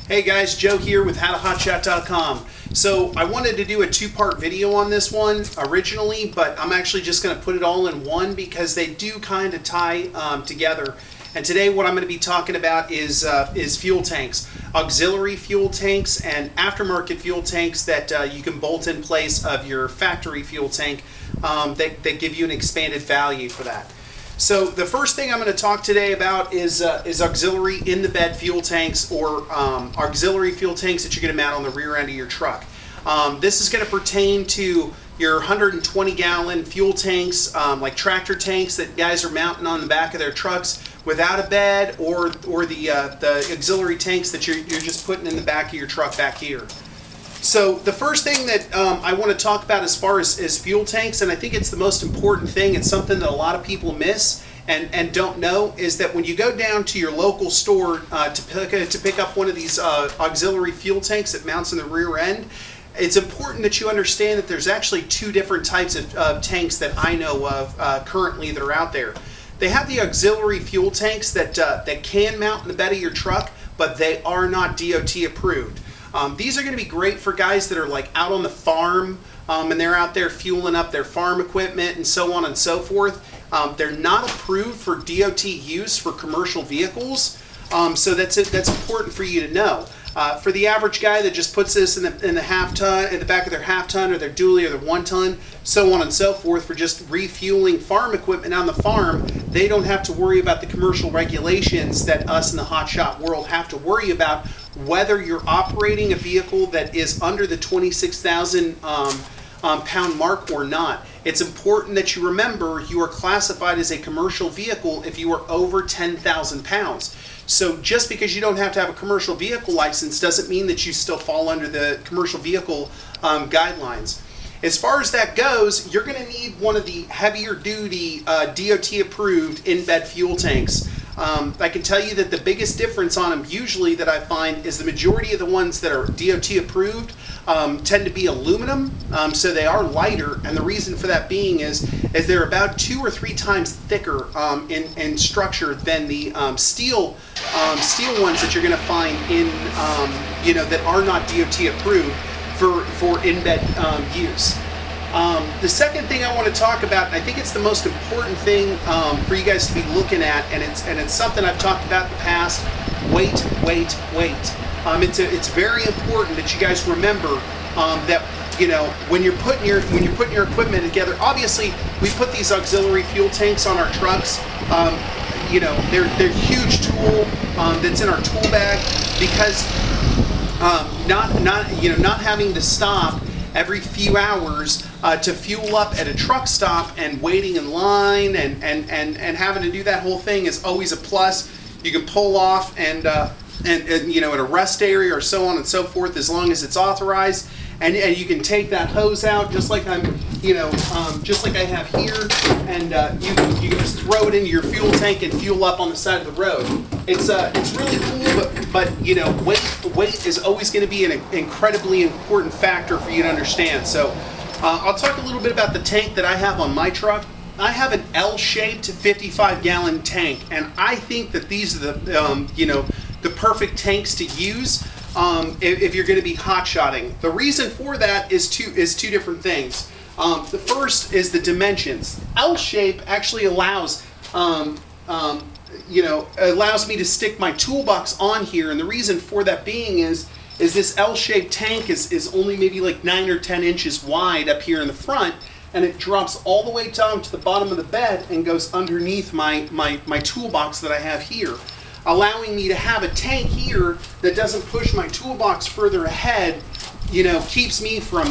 Hey guys, Joe here with howtohotshot.com. So I wanted to do a two-part video on this one originally, but I'm actually just going to put it all in one because they do kind of tie together. And today what I'm going to be talking about is fuel tanks, auxiliary fuel tanks and aftermarket fuel tanks that you can bolt in place of your factory fuel tank that give you an expanded value for that. So the first thing I'm going to talk today about is auxiliary in the bed fuel tanks, or auxiliary fuel tanks that you're going to mount on the rear end of your truck. This is going to pertain to your 120 gallon fuel tanks, like tractor tanks that guys are mounting on the back of their trucks without a bed, or the auxiliary tanks that you're just putting in the back of your truck back here. So the first thing that I want to talk about as far as fuel tanks, and I think it's the most important thing, it's something that a lot of people miss and don't know, is that when you go down to your local store to pick up one of these auxiliary fuel tanks that mounts in the rear end, it's important that you understand that there's actually two different types of tanks that I know of currently that are out there. They have the auxiliary fuel tanks that can mount in the bed of your truck, but they are not DOT approved. These are going to be great for guys that are like out on the farm and they're out there fueling up their farm equipment and so on and so forth. They're not approved for DOT use for commercial vehicles, so that's important for you to know. For the average guy that just puts this in the half ton, in the back of their half ton or their dually or their 1 ton, so on and so forth, for just refueling farm equipment on the farm, they don't have to worry about the commercial regulations that us in the hotshot world have to worry about, whether you're operating a vehicle that is under the 26,000 pound mark or not. It's important that you remember you are classified as a commercial vehicle if you are over 10,000 pounds. So just because you don't have to have a commercial vehicle license doesn't mean that you still fall under the commercial vehicle guidelines. As far as that goes, you're going to need one of the heavier duty DOT approved in-bed fuel tanks. I can tell you that the biggest difference on them usually that I find is the majority of the ones that are DOT approved tend to be aluminum, so they are lighter, and the reason for that being is they're about 2 or 3 times thicker in structure than the steel ones that you're going to find in that are not DOT approved for in-bed use. The second thing I want to talk about, and I think it's the most important thing for you guys to be looking at, and it's something I've talked about in the past. Weight. It's very important that you guys remember that when you're putting your equipment together. Obviously, we put these auxiliary fuel tanks on our trucks. They're a huge tool that's in our tool bag, because not having to stop every few hours to fuel up at a truck stop and waiting in line and having to do that whole thing is always a plus. You can pull off and at a rest area or so on and so forth, as long as it's authorized, and you can take that hose out just like just like I have here, and you can just throw it into your fuel tank and fuel up on the side of the road. It's really cool, but weight is always going to be an incredibly important factor for you to understand. So I'll talk a little bit about the tank that I have on my truck. I have an L-shaped 55 gallon tank, and I think that these are the perfect tanks to use if you're going to be hot-shotting. The reason for that is two different things. The first is the dimensions. L-shape actually allows me to stick my toolbox on here, and the reason for that being is this L-shaped tank is only maybe like 9 or 10 inches wide up here in the front, and it drops all the way down to the bottom of the bed and goes underneath my toolbox that I have here, allowing me to have a tank here that doesn't push my toolbox further ahead, keeps me from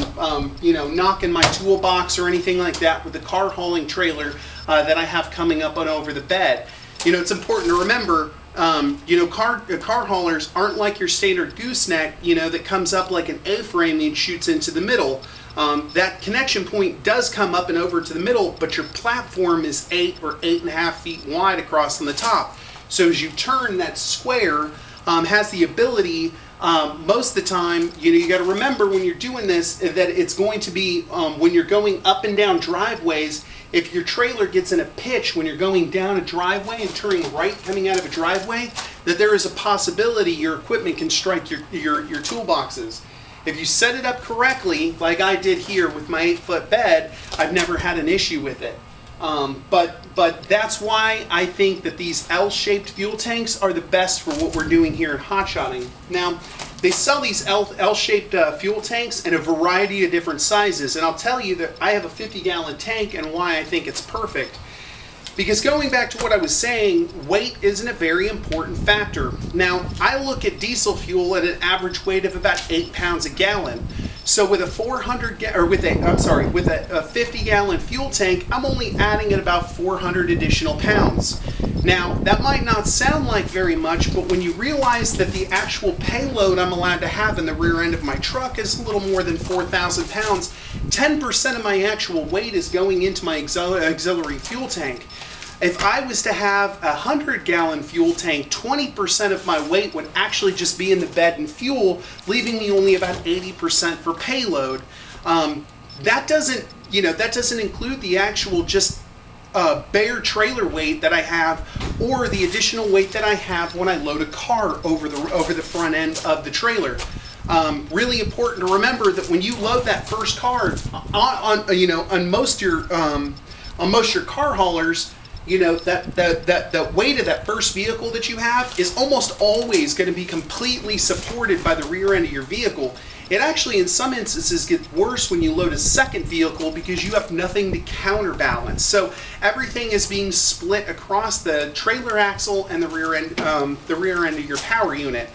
knocking my toolbox or anything like that with the car hauling trailer that I have coming up and over the bed. It's important to remember, car haulers aren't like your standard gooseneck, that comes up like an A-frame and shoots into the middle. That connection point does come up and over to the middle, but your platform is 8 or 8.5 feet wide across on the top. So as you turn, that square has the ability, most of the time, you got to remember when you're doing this that it's going to be, when you're going up and down driveways, if your trailer gets in a pitch when you're going down a driveway and turning right coming out of a driveway, that there is a possibility your equipment can strike your toolboxes. If you set it up correctly, like I did here with my 8-foot bed, I've never had an issue with it. But that's why I think that these L-shaped fuel tanks are the best for what we're doing here in hot shotting. Now, they sell these L-shaped fuel tanks in a variety of different sizes, and I'll tell you that I have a 50-gallon tank and why I think it's perfect. Because going back to what I was saying, weight isn't a very important factor. Now, I look at diesel fuel at an average weight of about 8 pounds a gallon. So with a 50-gallon fuel tank, I'm only adding at about 400 additional pounds. Now, that might not sound like very much, but when you realize that the actual payload I'm allowed to have in the rear end of my truck is a little more than 4,000 pounds, 10% of my actual weight is going into my auxiliary fuel tank. If I was to have a 100-gallon fuel tank, 20% of my weight would actually just be in the bed and fuel, leaving me only about 80% for payload. That doesn't include the actual just bare trailer weight that I have, or the additional weight that I have when I load a car over the front end of the trailer. Really important to remember that when you load that first car on most your car haulers, that weight of that first vehicle that you have is almost always going to be completely supported by the rear end of your vehicle. It actually, in some instances, gets worse when you load a second vehicle because you have nothing to counterbalance. So everything is being split across the trailer axle and the rear end of your power unit.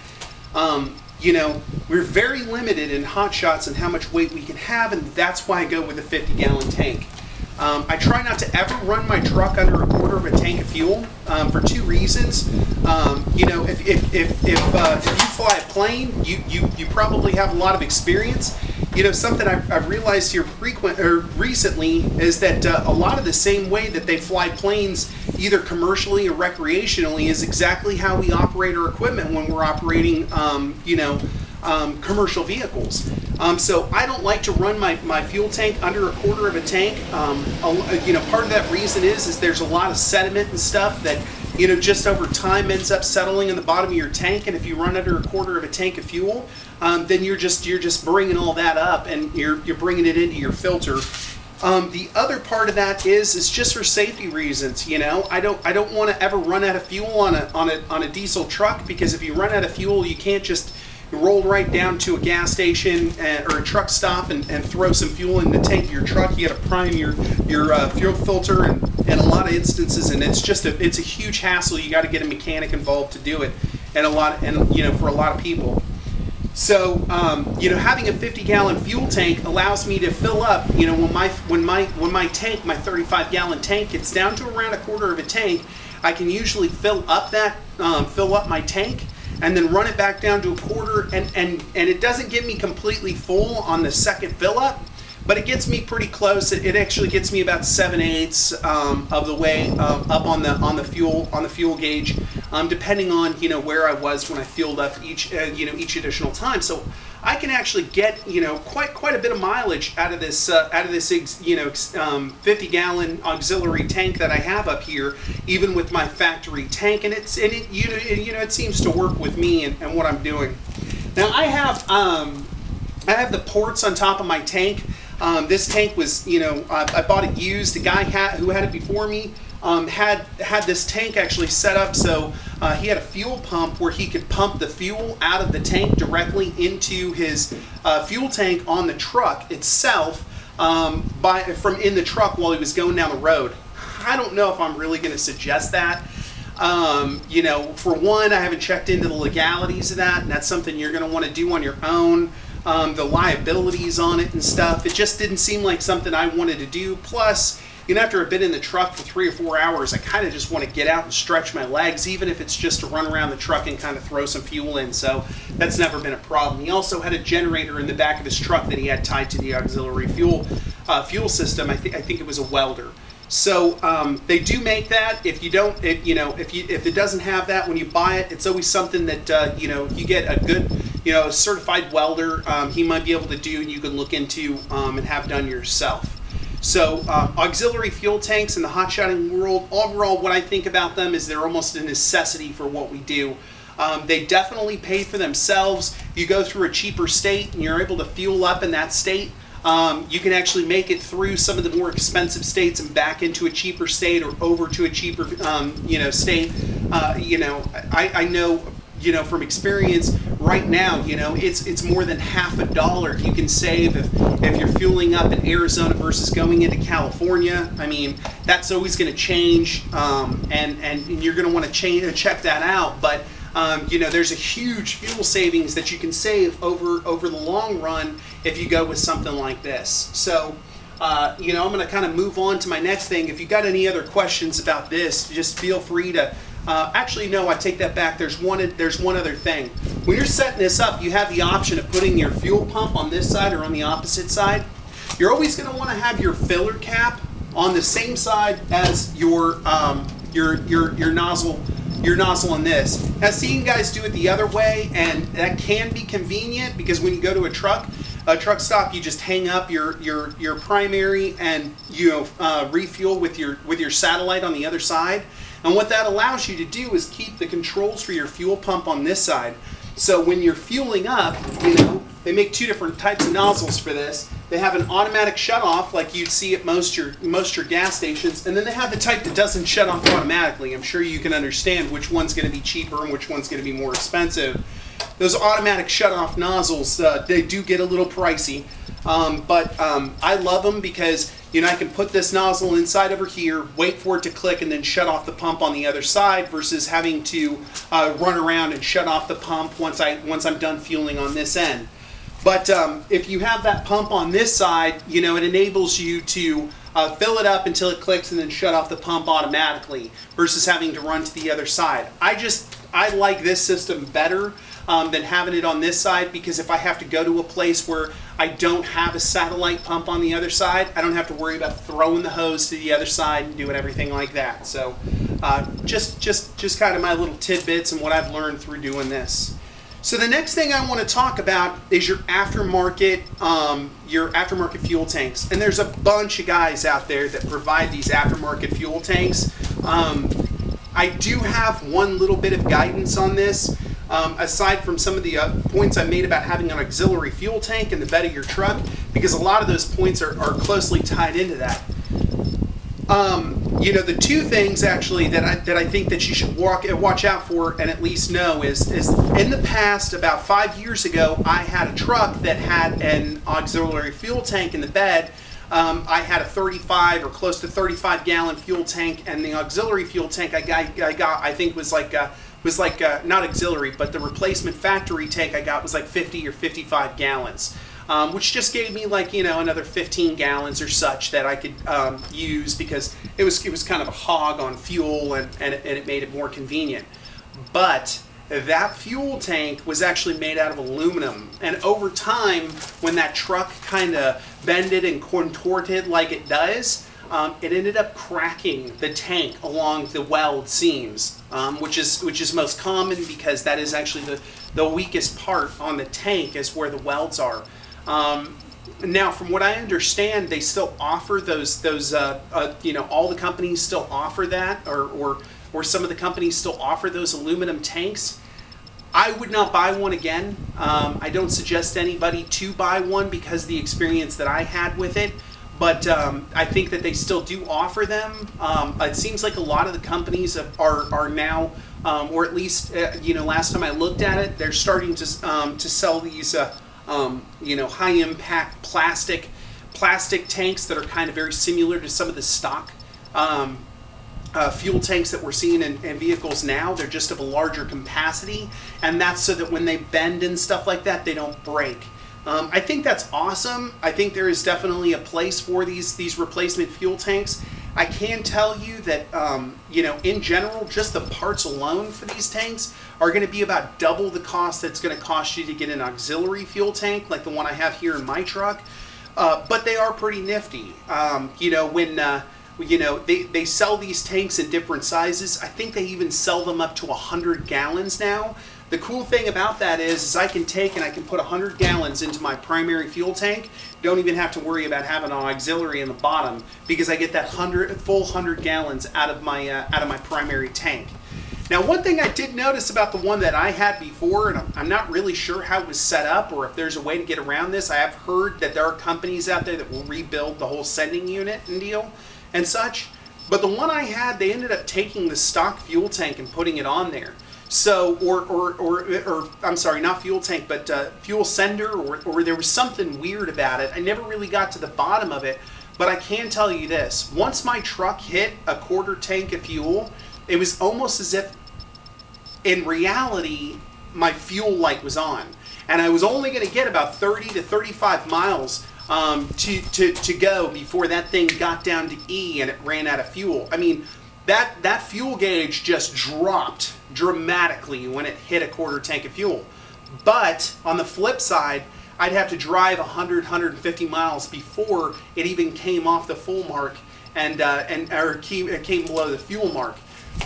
We're very limited in hot shots and how much weight we can have, and that's why I go with a 50-gallon tank. I try not to ever run my truck under a quarter of a tank of fuel for two reasons. If you fly a plane, you probably have a lot of experience. Something I've realized here recently is that a lot of the same way that they fly planes, either commercially or recreationally, is exactly how we operate our equipment when we're operating, commercial vehicles. So I don't like to run my fuel tank under a quarter of a tank. Part of that reason is there's a lot of sediment and stuff that just over time ends up settling in the bottom of your tank, and if you run under a quarter of a tank of fuel, then you're just bringing all that up and you're bringing it into your filter. The other part of that is just for safety reasons. I don't want to ever run out of fuel on a diesel truck, because if you run out of fuel, you can't just roll right down to a gas station or a truck stop and throw some fuel in the tank of your truck. You got to prime your fuel filter, and in a lot of instances, and it's a huge hassle. You got to get a mechanic involved to do it, and for a lot of people. So having a 50-gallon fuel tank allows me to fill up. When my tank, my 35-gallon tank, gets down to around a quarter of a tank, I can usually fill up my tank and then run it back down to a quarter, and it doesn't get me completely full on the second fill up, but it gets me pretty close. It actually gets me about 7/8 of the way up on the fuel gauge, depending on where I was when I filled up each additional time. So I can actually get quite a bit of mileage out of this 50-gallon auxiliary tank that I have up here, even with my factory tank, and it seems to work with me and what I'm doing. Now I have the ports on top of my tank. This tank was I bought it used. The guy who had it before me had this tank actually set up so he had a fuel pump where he could pump the fuel out of the tank directly into his fuel tank on the truck itself from in the truck while he was going down the road. I don't know if I'm really going to suggest that. For one, I haven't checked into the legalities of that, and that's something you're going to want to do on your own. The liabilities on it and stuff. It just didn't seem like something I wanted to do. Plus, after I've been in the truck for 3 or 4 hours, I kind of just want to get out and stretch my legs, even if it's just to run around the truck and kind of throw some fuel in. So that's never been a problem. He also had a generator in the back of his truck that he had tied to the auxiliary fuel system. I think it was a welder. So they do make that. If you don't, if it doesn't have that when you buy it, it's always something that you get a good certified welder. He might be able to do, and you can look into and have done yourself. So auxiliary fuel tanks in the hot shotting world, overall what I think about them is they're almost a necessity for what we do. They definitely pay for themselves. You go through a cheaper state and you're able to fuel up in that state. You can actually make it through some of the more expensive states and back into a cheaper state or over to a cheaper state. I know from experience right now, it's more than $50 you can save if you're fueling up in Arizona versus going into California. I mean, that's always going to change, and you're going to want to check that out. But there's a huge fuel savings that you can save over the long run if you go with something like this. So, I'm going to kind of move on to my next thing. If you got any other questions about this, just feel free to. Actually, no, I take that back. There's one other thing. When you're setting this up, you have the option of putting your fuel pump on this side or on the opposite side. You're always going to want to have your filler cap on the same side as your nozzle. Your nozzle on this. I've seen guys do it the other way, and that can be convenient because when you go to a truck stop, you just hang up your primary and refuel with your satellite on the other side. And what that allows you to do is keep the controls for your fuel pump on this side. So when you're fueling up, they make two different types of nozzles for this. They have an automatic shut-off like you'd see at most your gas stations, and then they have the type that doesn't shut off automatically. I'm sure you can understand which one's going to be cheaper and which one's going to be more expensive. Those automatic shut-off nozzles, they do get a little pricey, but I love them because I can put this nozzle inside over here, wait for it to click, and then shut off the pump on the other side versus having to run around and shut off the pump once I'm done fueling on this end. But if you have that pump on this side, it enables you to fill it up until it clicks and then shut off the pump automatically versus having to run to the other side. I like this system better than having it on this side, because if I have to go to a place where I don't have a satellite pump on the other side, I don't have to worry about throwing the hose to the other side and doing everything like that. So just kind of my little tidbits and what I've learned through doing this. So the next thing I want to talk about is your aftermarket fuel tanks. And there's a bunch of guys out there that provide these aftermarket fuel tanks. I do have one little bit of guidance on this, aside from some of the points I made about having an auxiliary fuel tank in the bed of your truck, because a lot of those points are closely tied into that. The two things actually that I think that you should watch out for and at least know is in the past, about 5 years ago, I had a truck that had an auxiliary fuel tank in the bed. I had a 35 or close to 35 gallon fuel tank, and the auxiliary fuel tank I got I think was like not auxiliary, but the replacement factory tank I got was like 50 or 55 gallons. Which just gave me another 15 gallons or such that I could use, because it was kind of a hog on fuel, and it made it more convenient. But that fuel tank was actually made out of aluminum, and over time, when that truck kind of bended and contorted like it does, it ended up cracking the tank along the weld seams, which is most common, because that is actually the weakest part on the tank is where the welds are. Now, from what I understand, they still offer those all the companies still offer that, or some of the companies still offer those aluminum tanks. I would not buy one again. I don't suggest anybody to buy one because of the experience that I had with it, but I think that they still do offer them. It seems like a lot of the companies are now, or at least last time I looked at it, they're starting to sell these high impact plastic tanks that are kind of very similar to some of the stock fuel tanks that we're seeing in vehicles now. They're just of a larger capacity, and that's so that when they bend and stuff like that, they don't break. I think that's awesome. I think there is definitely a place for these replacement fuel tanks. I can tell you that in general, just the parts alone for these tanks are going to be about double the cost that's going to cost you to get an auxiliary fuel tank like the one I have here in my truck. But they are pretty nifty. They sell these tanks in different sizes. I think they even sell them up to 100 gallons now. The cool thing about that is I can take and I can put 100 gallons into my primary fuel tank. Don't even have to worry about having an auxiliary in the bottom because I get that full 100 gallons out of my primary tank. Now, one thing I did notice about the one that I had before, and I'm not really sure how it was set up or if there's a way to get around this. I have heard that there are companies out there that will rebuild the whole sending unit and deal and such. But the one I had, they ended up taking the stock fuel tank and putting it on there. So, or I'm sorry, not fuel tank, but fuel sender, or there was something weird about it. I never really got to the bottom of it, but I can tell you this. Once my truck hit a quarter tank of fuel, it was almost as if, in reality, my fuel light was on. And I was only going to get about 30 to 35 miles to go before that thing got down to E and it ran out of fuel. I mean, that fuel gauge just dropped dramatically when it hit a quarter tank of fuel. But on the flip side, I'd have to drive 100, 150 miles before it even came off the full mark or came below the fuel mark.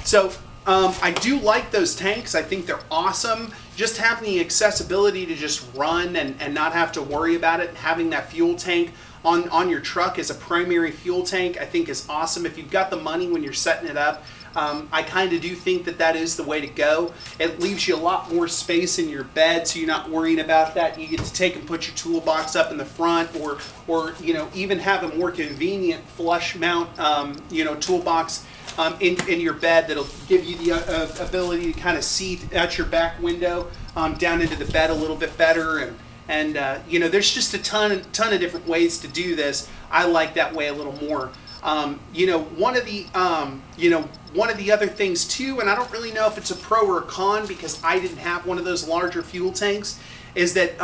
So I do like those tanks. I think they're awesome. Just having the accessibility to just run and not have to worry about it, having that fuel tank on your truck as a primary fuel tank, I think is awesome. If you've got the money when you're setting it up, I kind of do think that is the way to go. It leaves you a lot more space in your bed, so you're not worrying about that. You get to take and put your toolbox up in the front, or even have a more convenient flush mount, toolbox in your bed that'll give you the ability to kind of see out your back window down into the bed a little bit better. And there's just a ton of different ways to do this. I like that way a little more. One of the other things too, and I don't really know if it's a pro or a con because I didn't have one of those larger fuel tanks, is that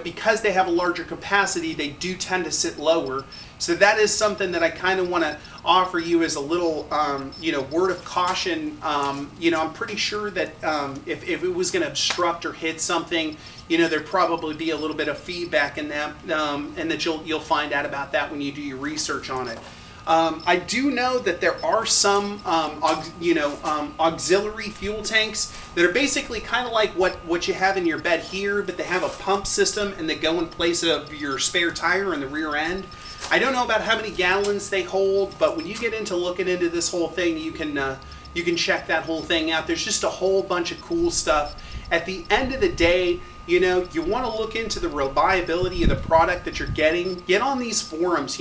because they have a larger capacity, they do tend to sit lower. So that is something that I kind of want to offer you as a little word of caution. I'm pretty sure that if it was going to obstruct or hit something, there'd probably be a little bit of feedback in that, and that you'll find out about that when you do your research on it. I do know that there are some auxiliary fuel tanks that are basically kind of like what you have in your bed here, but they have a pump system and they go in place of your spare tire in the rear end. I don't know about how many gallons they hold, but when you get into looking into this whole thing, you can check that whole thing out. There's just a whole bunch of cool stuff. At the end of the day, you want to look into the reliability of the product that you're getting. Get on these forums,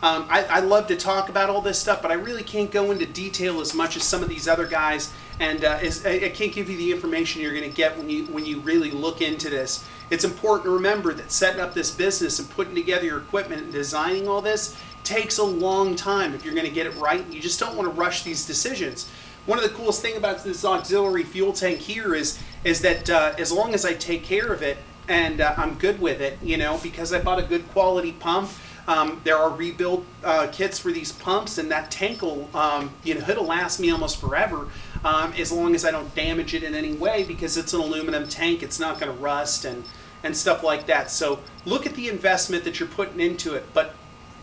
I love to talk about all this stuff, but I really can't go into detail as much as some of these other guys, and I can't give you the information you're going to get when you really look into this. It's important to remember that setting up this business and putting together your equipment and designing all this takes a long time if you're going to get it right. You just don't want to rush these decisions. One of the coolest things about this auxiliary fuel tank here is that as long as I take care of it and I'm good with it, because I bought a good quality pump. There are rebuild kits for these pumps, and that tank will, it'll last me almost forever as long as I don't damage it in any way, because it's an aluminum tank. It's not going to rust and stuff like that. So look at the investment that you're putting into it. But,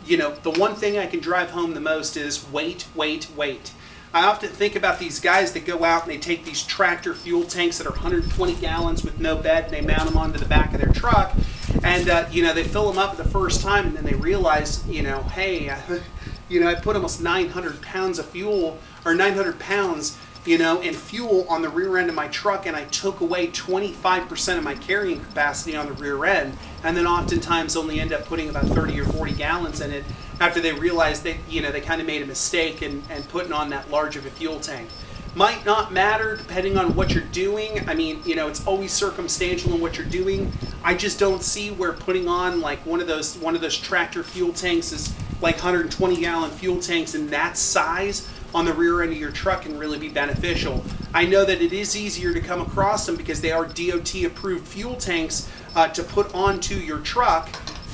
the one thing I can drive home the most is wait. I often think about these guys that go out and they take these tractor fuel tanks that are 120 gallons with no bed, and they mount them onto the back of their truck, and they fill them up the first time, and then they realize, hey, I put almost 900 pounds of fuel, or 900 pounds, in fuel on the rear end of my truck, and I took away 25% of my carrying capacity on the rear end, and then oftentimes only end up putting about 30 or 40 gallons in it after they realized they kind of made a mistake and putting on that large of a fuel tank. Might not matter depending on what you're doing. I mean, it's always circumstantial in what you're doing. I just don't see where putting on like one of those tractor fuel tanks is like 120 gallon fuel tanks in that size on the rear end of your truck can really be beneficial. I know that it is easier to come across them because they are DOT approved fuel tanks to put onto your truck,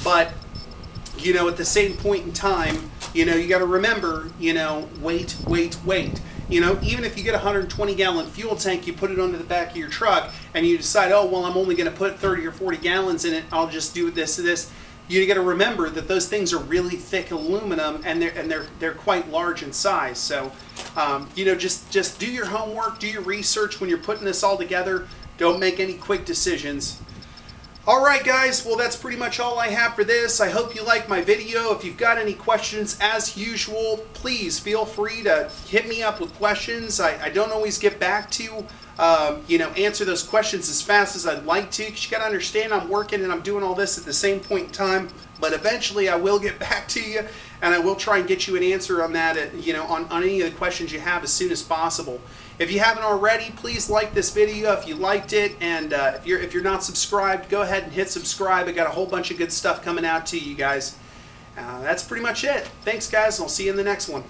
but at the same point in time, you got to remember, wait. Even if you get a 120 gallon fuel tank, you put it onto the back of your truck and you decide, oh, well, I'm only going to put 30 or 40 gallons in it. I'll just do this. You got to remember that those things are really thick aluminum and they're quite large in size. So, just do your homework, do your research when you're putting this all together. Don't make any quick decisions. Alright guys, well that's pretty much all I have for this. I hope you like my video. If you've got any questions, as usual, please feel free to hit me up with questions. I don't always get back to answer those questions as fast as I'd like to, because you got to understand I'm working and I'm doing all this at the same point in time, but eventually I will get back to you and I will try and get you an answer on that, on any of the questions you have as soon as possible. If you haven't already, please like this video if you liked it, and if you're not subscribed, go ahead and hit subscribe. I got a whole bunch of good stuff coming out to you guys. That's pretty much it. Thanks guys, and I'll see you in the next one.